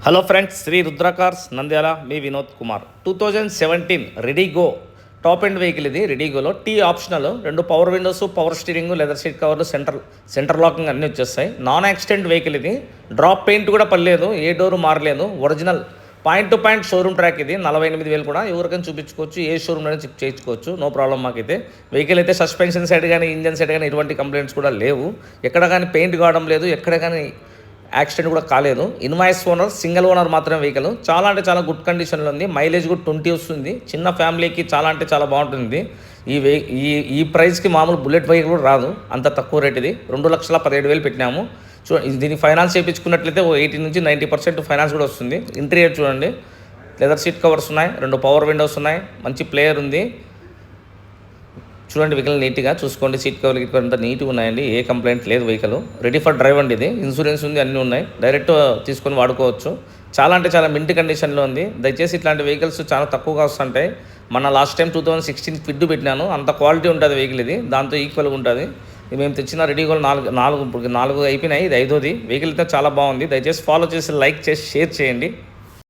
Hello friends, Shri Rudra cars Nandyal, మీ Vinod Kumar. 2017 RediGo top end vehicle ఇది. రెడీగోలో T optional, 2 power windows, power steering, leather seat కవర్లు, centre locking అన్నీ వచ్చేస్తాయి. నాన్ యాక్సిడెంట్ వెహికల్ ఇది. డ్రాప్ పెయింట్ కూడా పడలేదు, ఏ డోరు మారలేదు. Original point to point showroom track ఇది. 48,000 కూడా ఎవరికైనా చూపించుకోవచ్చు, ఏ షోరూమ్లోనే చెక్ చేయించుకోవచ్చు, నో ప్రాబ్లం. మాకైతే వెహికల్ అయితే సస్పెన్షన్ సైడ్ కానీ ఇంజన్ సైడ్ కానీ ఎటువంటి కంప్లైంట్స్ కూడా లేవు. ఎక్కడ కానీ పెయింట్ కావడం లేదు, ఎక్కడ కానీ యాక్సిడెంట్ కూడా కాలేదు. ఇన్వాయిస్ ఓనర్, సింగిల్ ఓనర్ మాత్రమే వెహికల్. చాలా అంటే చాలా గుడ్ కండిషన్లో ఉంది. మైలేజ్ కూడా 20 వస్తుంది. చిన్న ఫ్యామిలీకి చాలా అంటే చాలా బాగుంటుంది. ఈ ప్రైస్కి మామూలు బుల్లెట్ వెహికల్ కూడా రాదు, అంత తక్కువ రేట్ ఇది. 2,17,000 పెట్టినాము. దీన్ని ఫైనాన్స్ చేయించుకున్నట్లయితే 80 నుంచి 90% ఫైనాన్స్ కూడా వస్తుంది. ఇంటీరియర్ చూడండి, లెదర్ సీట్ కవర్స్ ఉన్నాయి, 2 పవర్ విండోస్ ఉన్నాయి, మంచి ప్లేయర్ ఉంది. చూడండి, వెహికల్ నీట్గా చూసుకోండి. సీట్ కవర్లు గిట్ అంతా నీట్గా ఉన్నాయండి, ఏ కంప్లైంట్ లేదు. వెహికల్ రెడీ ఫర్ డ్రైవ్ అండి ఇది. ఇన్సూరెన్స్ ఉంది, అన్నీ ఉన్నాయి, డైరెక్ట్ తీసుకొని వాడుకోవచ్చు. చాలా అంటే చాలా మింట్ కండిషన్లో ఉంది. దయచేసి ఇట్లాంటి వెహికల్స్ చాలా తక్కువగా వస్తుంటాయి. మన లాస్ట్ టైం 2016 క్విడ్ పెట్టినాను, అంత క్వాలిటీ ఉంటుంది వెహికల్ ఇది, దాంతో ఈక్వల్గా ఉంటుంది. మేము తెచ్చిన రెడీగోలు నాలుగు అయిపోయినాయి, ఇది 5వది. వెహికల్ అయితే చాలా బాగుంది. దయచేసి ఫాలో చేసి, లైక్ చేసి, షేర్ చేయండి.